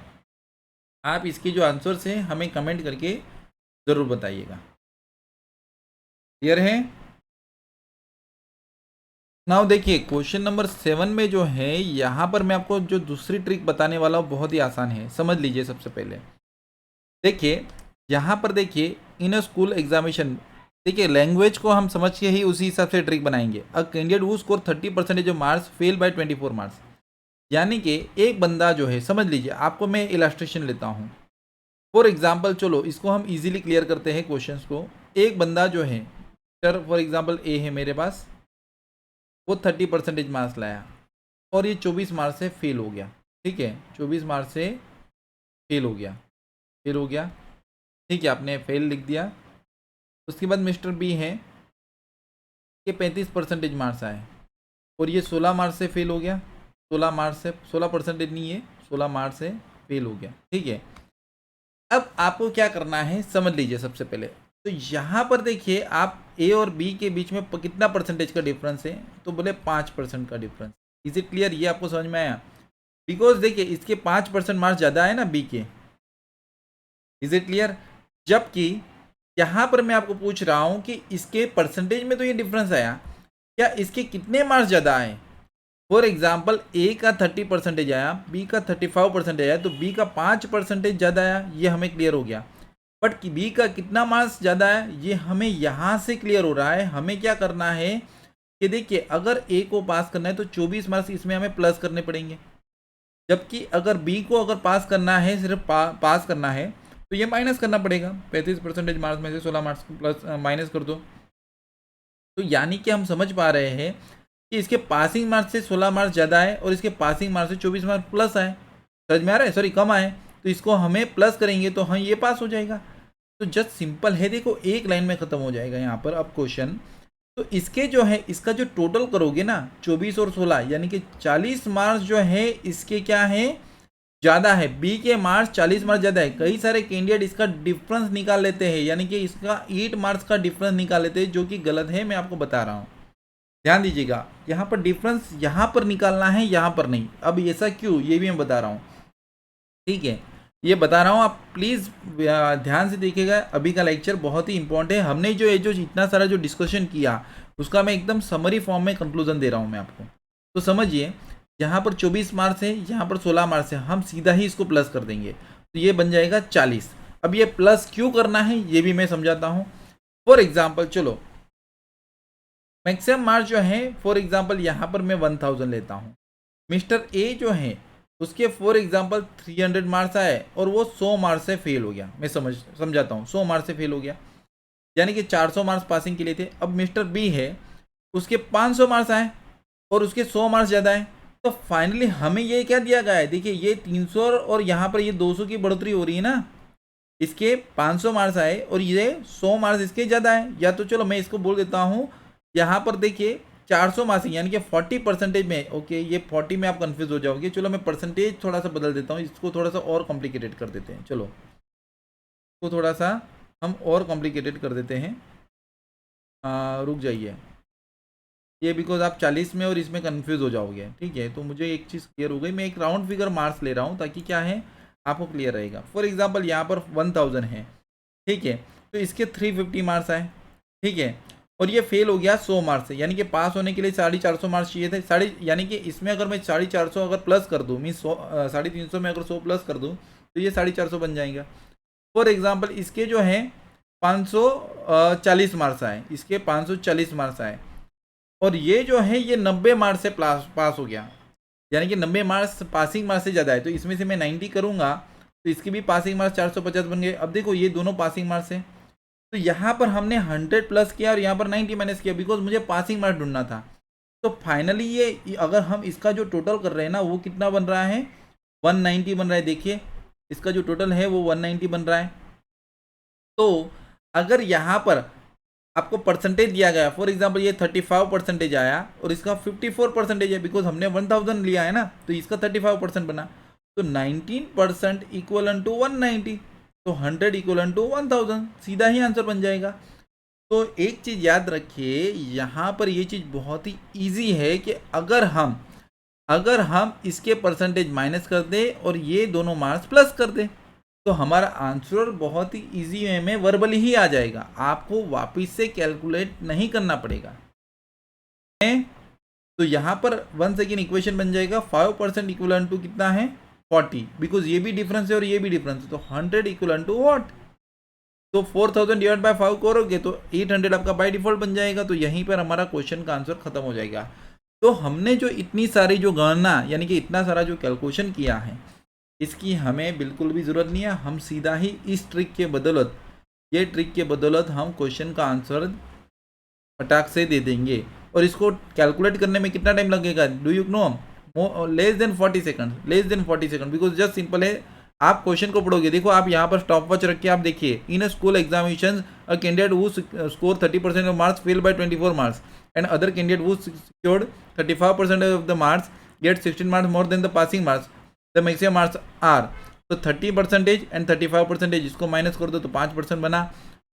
आप इसके जो आंसर्स हैं हमें कमेंट करके ज़रूर बताइएगा। क्लियर है? नाउ देखिए क्वेश्चन नंबर 7 में जो है यहाँ पर मैं आपको जो दूसरी ट्रिक बताने वाला हूँ बहुत ही आसान है, समझ लीजिए। सबसे पहले देखिए यहाँ पर देखिए इन अ स्कूल एग्जामिनेशन, देखिए लैंग्वेज को हम समझ के ही उसी हिसाब से ट्रिक बनाएंगे। A candidate who score 30% of marks fail by 24 marks, यानी कि एक बंदा जो है, समझ लीजिए, आपको मैं इलास्ट्रेशन लेता हूँ फॉर एग्जाम्पल। चलो इसको हम इजीली क्लियर करते हैं क्वेश्चंस को। एक बंदा जो है, फॉर एग्जाम्पल ए है मेरे पास, वो 30% मार्क्स लाया और ये 24 मार्क्स से फेल हो गया। ठीक है, 24 मार्क्स से फेल हो गया, ठीक है, आपने फेल लिख दिया। उसके बाद मिस्टर बी है कि 35% मार्क्स आए और ये 16 मार्क्स से फेल हो गया। 16% नहीं है, 16 मार्क्स से फेल हो गया। ठीक है, अब आपको क्या करना है समझ लीजिए। सबसे पहले तो यहाँ पर देखिए आप ए और बी के बीच में कितना परसेंटेज का डिफरेंस है, तो बोले 5% का डिफरेंस। Is it clear? ये आपको समझ में आया? बिकॉज देखिए इसके 5% मार्क्स ज़्यादा है ना बी के। Is it clear? जबकि यहाँ पर मैं आपको पूछ रहा हूँ कि इसके परसेंटेज में तो ये डिफरेंस आया, क्या इसके कितने मार्क्स ज़्यादा आए। फॉर एग्जाम्पल ए का 30% आया, बी का 35% आया, तो बी का 5% ज़्यादा आया, ये हमें क्लियर हो गया। बट बी का कितना मार्क्स ज़्यादा है ये हमें यहाँ से क्लियर हो रहा है। हमें क्या करना है कि देखिए अगर ए को पास करना है तो 24 मार्क्स इसमें हमें प्लस करने पड़ेंगे, जबकि अगर बी को अगर पास करना है, सिर्फ पास करना है, तो ये माइनस करना पड़ेगा। 35% मार्क्स में से 16 मार्क्स प्लस माइनस कर दो। तो यानी कि हम समझ पा रहे हैं कि इसके पासिंग मार्क्स से 16 मार्क्स ज़्यादा है और इसके पासिंग मार्क्स से 24 मार्क्स प्लस आए। समझ में आ रहा है? सॉरी, कम आए। तो इसको हमें प्लस करेंगे तो हाँ ये पास हो जाएगा। तो जस्ट सिंपल है, देखो एक लाइन में ख़त्म हो जाएगा यहाँ पर अब क्वेश्चन। तो इसके जो है इसका जो टोटल करोगे ना 24 और 16 यानी कि 40 मार्क्स जो है इसके क्या है, ज़्यादा है। बी के मार्क्स 40 मार्क्स ज़्यादा है। कई सारे कैंडिडेट इसका डिफरेंस निकाल लेते हैं, यानी कि इसका 8 मार्क्स का डिफरेंस निकाल लेते हैं, जो कि गलत है। मैं आपको बता रहा हूँ, ध्यान दीजिएगा। यहाँ पर डिफरेंस यहाँ पर निकालना है, यहाँ पर नहीं। अब ऐसा क्यों, ये भी मैं बता रहा हूँ। ठीक है, ये बता रहा हूँ, आप प्लीज़ ध्यान से देखिएगा। अभी का लेक्चर बहुत ही इंपॉर्टेंट है। हमने जो इतना सारा जो डिस्कशन किया उसका मैं एकदम समरी फॉर्म में कंक्लूजन दे रहा हूँ मैं आपको। तो समझिए, यहाँ पर 24 मार्क्स है, यहाँ पर 16 मार्क्स है, हम सीधा ही इसको प्लस कर देंगे तो ये बन जाएगा 40। अब ये प्लस क्यों करना है ये भी मैं समझाता हूँ। फॉर एग्जाम्पल चलो मैक्सिमम मार्क्स जो है, फॉर एग्जाम्पल यहाँ पर मैं 1000 लेता हूँ। मिस्टर ए जो है उसके फॉर एग्जाम्पल 300 मार्क्स आए और वो 100 मार्क्स से फेल हो गया। मैं समझाता हूँ, 100 मार्क्स से फेल हो गया, यानी कि 400 मार्क्स पासिंग के लिए थे। अब मिस्टर बी है, उसके 500 मार्क्स आए और उसके 100 मार्क्स ज़्यादा है। तो फाइनली हमें ये क्या दिया गया है, देखिए ये 300 और यहाँ पर ये 200 की बढ़ोतरी हो रही है ना। इसके 500 मार्क्स आए और ये 100 मार्क्स इसके ज़्यादा है। या तो चलो मैं इसको बोल देता हूँ, यहाँ पर देखिए 400 मार्क्स यानी कि 40% में। ओके, ये 40 में आप कंफ्यूज हो जाओगे। चलो मैं परसेंटेज थोड़ा सा बदल देता हूँ, इसको थोड़ा सा और कॉम्प्लिकेटेड कर देते हैं। चलो इसको थोड़ा सा हम और कॉम्प्लिकेटेड कर देते हैं। रुक जाइए, ये बिकॉज आप 40 में और इसमें कंफ्यूज हो जाओगे। ठीक है, तो मुझे एक चीज़ क्लियर हो गई। मैं एक राउंड फिगर मार्क्स ले रहा हूँ ताकि क्या है आपको क्लियर रहेगा। फॉर एग्जाम्पल यहाँ पर 1000 है, ठीक है, तो इसके 350 मार्क्स आए। ठीक है, और ये फेल हो गया 100 मार्क्स से, यानी कि पास होने के लिए 450 मार्क्स चाहिए थे। यानी कि इसमें अगर मैं 450 अगर प्लस कर दूँ, मीन 350 में अगर 100 प्लस कर दूँ तो ये 450 बन जाएगा। फॉर एग्जाम्पल इसके जो हैं 540 मार्क्स आए, इसके 540 मार्क्स आए, और ये जो है ये 90 मार्क्स से पास हो गया, यानी कि 90 मार्क्स पासिंग मार्क्स से ज़्यादा है। तो इसमें से मैं 90 करूँगा तो इसकी भी पासिंग मार्क्स 450 बन गए। अब देखो ये दोनों पासिंग मार्क्स है, तो यहाँ पर हमने 100 प्लस किया और यहाँ पर 90 माइनस किया, बिकॉज मुझे पासिंग मार्क्स ढूंढना था। तो फाइनली ये अगर हम इसका जो टोटल कर रहे हैं ना वो कितना बन रहा है, 190 बन रहा है। देखिए इसका जो टोटल है वो 190 बन रहा है। तो अगर यहाँ पर आपको परसेंटेज दिया गया, फॉर एग्जांपल ये 35% आया और इसका 54% है, बिकॉज हमने 1000 लिया है ना, तो इसका 35% बना। तो 19% इक्वलन टू 190, तो 100 इक्वलन टू 1000, सीधा ही आंसर बन जाएगा। तो एक चीज़ याद रखिए, यहाँ पर ये चीज़ बहुत ही ईजी है कि अगर हम इसके परसेंटेज माइनस कर दें और ये दोनों मार्क्स प्लस कर दें तो हमारा आंसर बहुत ही इजी वे में वर्बली ही आ जाएगा, आपको वापस से कैलकुलेट नहीं करना पड़ेगा। तो यहाँ पर वन सेकेंड इक्वेशन बन जाएगा 5% इक्वलन टू कितना है 40, बिकॉज ये भी डिफरेंस है और ये भी डिफरेंस है, तो 100 इक्वलन टू व्हाट, तो 4000 डिवाइड बाय 5 करोगे तो 800 आपका बाय डिफॉल्ट बन जाएगा। तो यहीं पर हमारा क्वेश्चन का आंसर खत्म हो जाएगा। तो हमने जो इतनी सारी जो गणना यानी कि इतना सारा जो कैलकुलेशन किया है इसकी हमें बिल्कुल भी ज़रूरत नहीं है। हम सीधा ही इस ट्रिक के बदौलत, ये ट्रिक के बदौलत हम क्वेश्चन का आंसर फटाक से दे देंगे। और इसको कैलकुलेट करने में कितना टाइम लगेगा, do you know, less than 40 second, because just simple है। आप क्वेश्चन को पढ़ोगे, देखो आप यहाँ पर स्टॉप वॉच रख के आप देखिए, in a school examination a candidate who score 30% of marks fail by 24 marks and other candidate who secured 35% of the marks get 16 marks more than the passing marks, the maximum marks are, तो 30% and 35%, इसको minus कर दो तो 5% बना।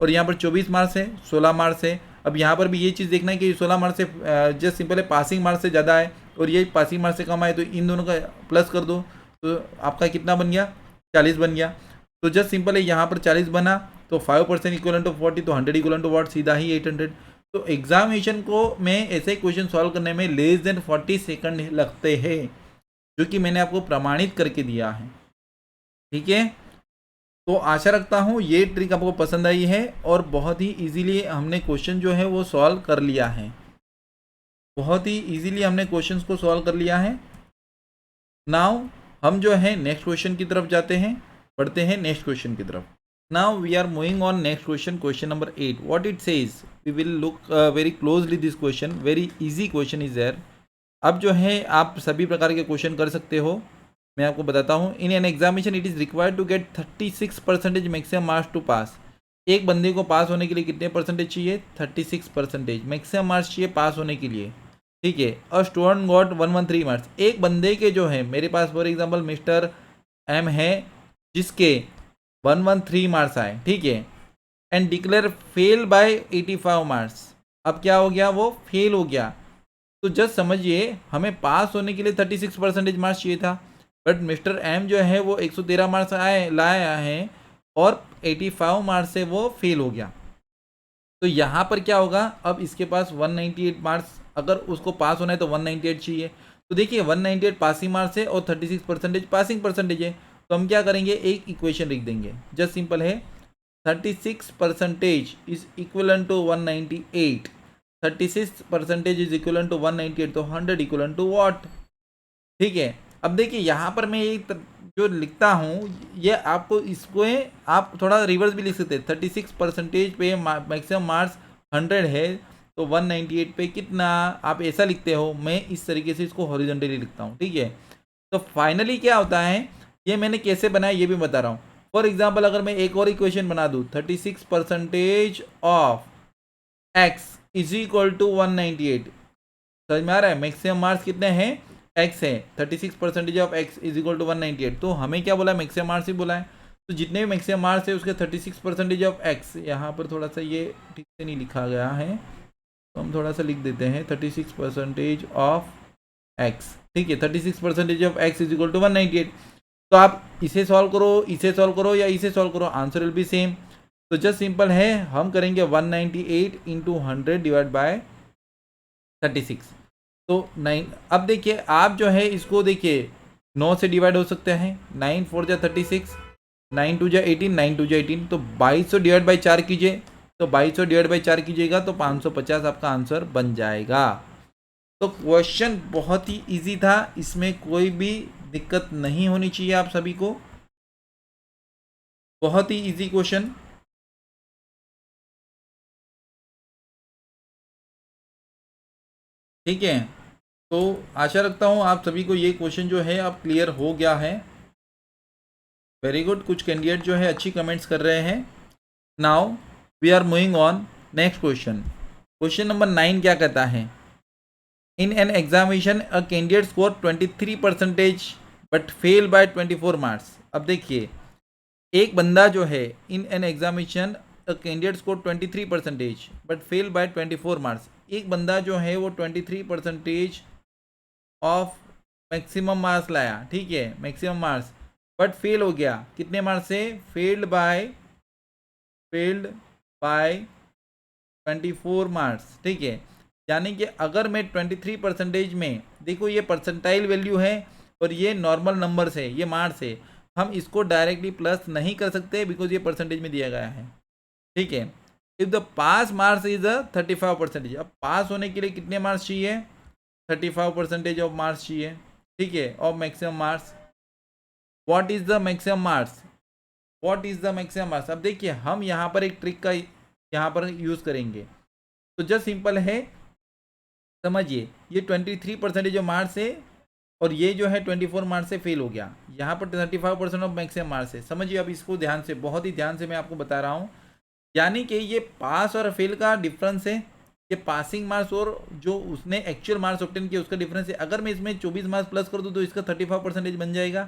और यहाँ पर 24 marks है, 16 मार्क्स है। अब यहाँ पर भी ये चीज़ देखना है कि 16 मार्क्स से जस्ट सिंपल है पासिंग मार्क्स से ज़्यादा है और ये पासिंग मार्क्स से कम है, तो इन दोनों का प्लस कर दो तो आपका कितना बन गया, 40 बन गया। तो जस्ट सिंपल है यहाँ पर 40 बना, तो 5% इक्वल टू 40, तो 100 इक्वल टू व्हाट, सीधा ही 800। तो एग्जामिनेशन को में ऐसे क्वेश्चन सॉल्व करने में लेस देन 40 सेकंड लगते हैं, जो कि मैंने आपको प्रमाणित करके दिया है। ठीक है, तो आशा रखता हूँ ये ट्रिक आपको पसंद आई है और बहुत ही इजीली हमने क्वेश्चन जो है वो सॉल्व कर लिया है, बहुत ही इजीली हमने क्वेश्चंस को सॉल्व कर लिया है। नाउ हम जो है नेक्स्ट क्वेश्चन की तरफ जाते हैं, पढ़ते हैं नेक्स्ट क्वेश्चन की तरफ। Now we are moving on next question, question number 8। What it says, we will look very closely this question, very easy question is there. अब जो है आप सभी प्रकार के क्वेश्चन कर सकते हो, मैं आपको बताता हूँ। In an examination it is required to get 36% maximum marks to pass. एक बंदे को पास होने के लिए कितने परसेंटेज चाहिए, 36% मैक्सिमम मार्क्स चाहिए पास होने के लिए। ठीक है, और स्टूडेंट गॉट 113 मार्क्स, एक बंदे के जो है, मेरे पास फॉर एग्जांपल मिस्टर एम है जिसके 113 मार्क्स आए, ठीक है, and declare fail by 85 marks. अब क्या हो गया, वो फेल हो गया। तो जस्ट समझिए हमें पास होने के लिए 36% मार्क्स चाहिए था, बट मिस्टर एम जो है वो 113 मार्क्स लाया है और 85 मार्क्स से वो फेल हो गया। तो यहाँ पर क्या होगा, अब इसके पास 198 मार्क्स, अगर उसको पास होना है तो 198 चाहिए। तो देखिए 198 पासिंग मार्क्स है और 36% पासिंग परसेंटेज है, तो हम क्या करेंगे, एक इक्वेशन लिख देंगे, जस्ट सिंपल है 36% इज इक्वलन टू 198, 36% इज इक्वलन टू 198, तो 100 इक्वलन टू व्हाट। ठीक है, अब देखिए यहाँ पर मैं एक जो लिखता हूँ ये आपको, इसको आप थोड़ा रिवर्स भी लिख सकते हैं। 36% पे मैक्सिमम मार्क्स 100 है, तो 198 पे कितना, आप ऐसा लिखते हो, मैं इस तरीके से इसको हॉरिजॉन्टली लिखता हूँ। ठीक है, तो फाइनली क्या होता है, ये मैंने कैसे बनाया ये भी बता रहा हूँ। फॉर एग्जाम्पल अगर मैं एक और इक्वेशन बना दूँ, 36% of X is equal to 198, समझ में आ रहा है, मैक्सिमम मार्क्स कितने हैं, एक्स है, 36% of X is equal to 198, तो हमें क्या बोला, मैक्सिमम मार्क्स ही बोला है। तो जितने भी मैक्सिमम मार्क्स है उसके 36% ऑफ एक्स, यहाँ पर थोड़ा सा ये ठीक से नहीं लिखा गया है, तो हम थोड़ा सा लिख देते हैं 36% ऑफ एक्स। ठीक है, 36% of X is equal to 198। तो आप इसे सॉल्व करो, इसे सॉल्व करो या इसे सॉल्व करो, आंसर विल बी सेम। तो जस्ट सिंपल है, हम करेंगे 198 इंटू 100 डिवाइड बाय 36। तो 9, अब देखिए आप जो है इसको देखिए 9 से डिवाइड हो सकते हैं, 9 4 जा 36, 9 2 जा 18, 9 2 जा 18, तो 2200 डिवाइड बाई 4 कीजिए, तो 2200 डिवाइड बाई 4 कीजिएगा तो 550 आपका आंसर बन जाएगा। तो क्वेश्चन बहुत ही इजी था, इसमें कोई भी दिक्कत नहीं होनी चाहिए आप सभी को, बहुत ही इजी क्वेश्चन। ठीक है, तो आशा रखता हूँ आप सभी को ये क्वेश्चन जो है अब क्लियर हो गया है। वेरी गुड, कुछ कैंडिडेट जो है अच्छी कमेंट्स कर रहे हैं। Now we are moving on next question. Question number 9 क्या कहता है, in an examination a candidate score 23% but fail by 24 marks. अब देखिए एक बंदा जो है in an examination a candidate score 23% but fail by 24 marks, एक बंदा जो है वो 23% ऑफ मैक्सिमम मार्क्स लाया, ठीक है, मैक्सिमम मार्क्स, बट फेल हो गया कितने मार्क्स से, फेल्ड बाय 24 मार्क्स, ठीक है। यानी कि अगर मैं 23% में, देखो ये परसेंटाइल वैल्यू है और ये नॉर्मल नंबर से, ये मार्क्स है, हम इसको डायरेक्टली प्लस नहीं कर सकते बिकॉज ये परसेंटेज में दिया गया है, ठीक है। If the pass marks is अ 35%, अब पास होने के लिए कितने मार्क्स चाहिए, 35% ऑफ मार्क्स चाहिए, ठीक है, of maximum marks. What is the maximum marks, what is the maximum marks. अब देखिए हम यहाँ पर एक ट्रिक का यहाँ पर यूज़ करेंगे, तो जस्ट सिंपल है, समझिए ये 23% जो मार्क्स है और ये जो है 24 मार्क्स से फेल हो गया, यहाँ पर 35% ऑफ मैक्सिमम मार्क्स है। समझिए अब इसको ध्यान से, बहुत ही ध्यान से मैं आपको बता रहा हूँ, यानी कि ये पास और फेल का डिफरेंस है, ये पासिंग मार्क्स और जो उसने एक्चुअल मार्क्स ऑब्टेन किया उसका डिफरेंस है। अगर मैं इसमें 24 मार्क्स प्लस कर दूँ तो इसका 35% बन जाएगा,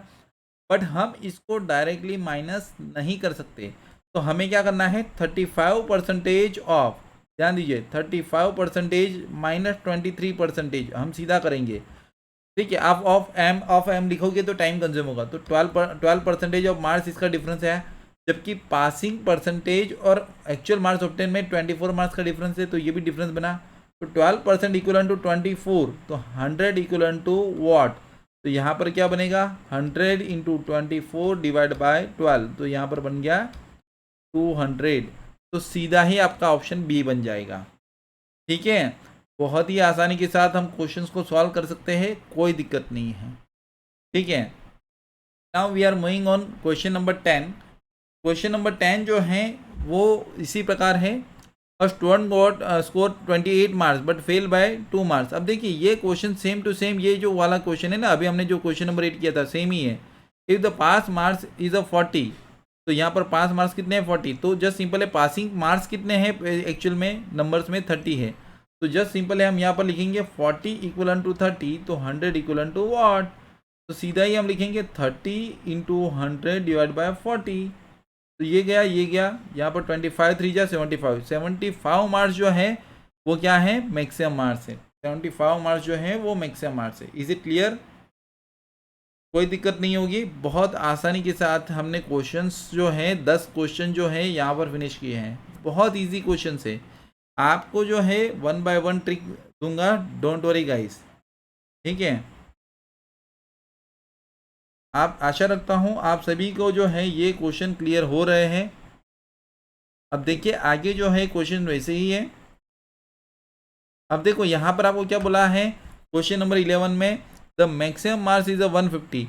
बट हम इसको डायरेक्टली माइनस नहीं कर सकते, तो हमें क्या करना है, 35% ऑफ, ध्यान दीजिए 35% माइनस 23% हम सीधा करेंगे, ठीक है। आप ऑफ एम लिखोगे तो टाइम कंज्यूम होगा, तो 12% ऑफ मार्क्स इसका डिफरेंस है, जबकि पासिंग परसेंटेज और एक्चुअल मार्क्स ऑब्टेन में 24 मार्क्स का डिफरेंस है, तो ये भी डिफरेंस बना, तो 12% इक्वल टू 24, तो 100 इक्वल टू वॉट, तो यहाँ पर क्या बनेगा, 100 इंटू 24 डिवाइड बाय 12, तो यहाँ पर बन गया 200, तो सीधा ही आपका ऑप्शन बी बन जाएगा, ठीक है। बहुत ही आसानी के साथ हम क्वेश्चंस को सॉल्व कर सकते हैं, कोई दिक्कत नहीं है, ठीक है। Now we are moving on question number 10। Question number 10 जो है वो इसी प्रकार है, a student got score 28 marks but fail by 2 marks. अब देखिए ये क्वेश्चन सेम टू सेम, ये जो वाला क्वेश्चन है ना, अभी हमने जो क्वेश्चन नंबर 8 किया था सेम ही है। If the pass marks is अ 40, तो यहाँ पर पास मार्क्स कितने हैं, 40, तो जस्ट सिंपल है पासिंग मार्क्स कितने हैं एक्चुअल में नंबर्स में 30 है, तो जस्ट सिंपल है हम यहाँ पर लिखेंगे 40 इक्वल टू 30, तो 100 इक्वल टू वॉट, तो सीधा ही हम लिखेंगे 30 इंटू 100 डिवाइड बाय 40, तो ये गया ये गया, यहाँ पर 25 3 जा 75 मार्क्स जो है वो क्या है, मैक्सिमम मार्क्स है, 75 मार्क्स जो है वो मैक्सिमम मार्क्स है। इज इट क्लियर, कोई दिक्कत नहीं होगी, बहुत आसानी के साथ हमने क्वेश्चंस जो हैं 10 क्वेश्चन जो है यहाँ पर फिनिश किए हैं, बहुत इजी क्वेश्चन है। आपको जो है 1 बाय 1 ट्रिक दूंगा, डोंट वरी गाइस, ठीक है। आप आशा रखता हूँ आप सभी को जो है ये क्वेश्चन क्लियर हो रहे हैं। अब देखिए आगे जो है क्वेश्चन वैसे ही है। अब देखो यहाँ पर आपको क्या बोला है, क्वेश्चन नंबर 11 में the maximum marks is a 150,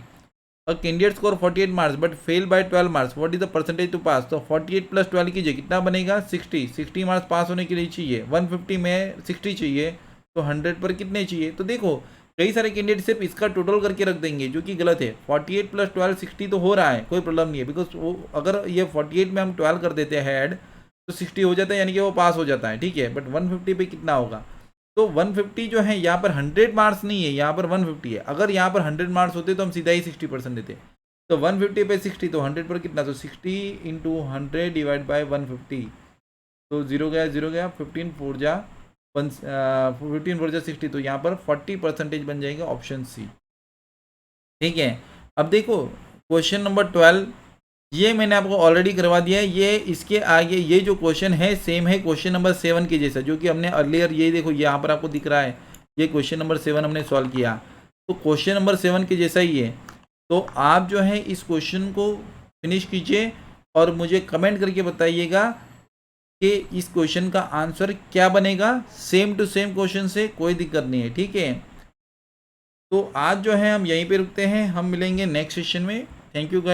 a candidate score 48 marks but fail by 12 marks, what is the percentage to pass. तो 48 प्लस 12 कीजिए कितना बनेगा, 60 मार्क्स पास होने के लिए चाहिए, 150 में 60 चाहिए, तो 100 पर कितने चाहिए। तो देखो कई सारे कैंडिडेट सिर्फ इसका टोटल करके रख देंगे जो कि गलत है, 48 प्लस 12 60 तो हो रहा है, कोई प्रॉब्लम नहीं है, बिकॉज वो अगर ये 48 में हम 12 कर देते हैं ऐड तो 60 हो जाता है, यानी कि वो पास हो जाता है, ठीक है। बट 150 पे कितना होगा, तो 150 जो है यहाँ पर 100 मार्क्स नहीं है, यहाँ पर 150 है, अगर यहाँ पर 100 मार्क्स होते तो हम सीधा ही 60% देते, तो 150 पे 60, तो 100 पर कितना, तो 60 इंटू 100 डिवाइड बाई 150, तो जीरो गया 15 4 जा 15 4 जा 60, तो यहाँ पर 40% बन जाएगा ऑप्शन सी, ठीक है। अब देखो क्वेश्चन नंबर 12 ये मैंने आपको ऑलरेडी करवा दिया है। ये इसके आगे ये जो क्वेश्चन है सेम है क्वेश्चन नंबर 7 के जैसा, जो कि हमने अर्लियर, ये देखो यहाँ पर आपको दिख रहा है, ये क्वेश्चन नंबर 7 हमने सॉल्व किया, तो क्वेश्चन नंबर 7 के जैसा ही है। तो आप जो है इस क्वेश्चन को फिनिश कीजिए और मुझे कमेंट करके बताइएगा कि इस क्वेश्चन का आंसर क्या बनेगा। सेम टू सेम क्वेश्चन से कोई दिक्कत नहीं है, ठीक है। तो आज जो है हम यहीं पे रुकते हैं, हम मिलेंगे नेक्स्ट सेशन में। Thank you guys.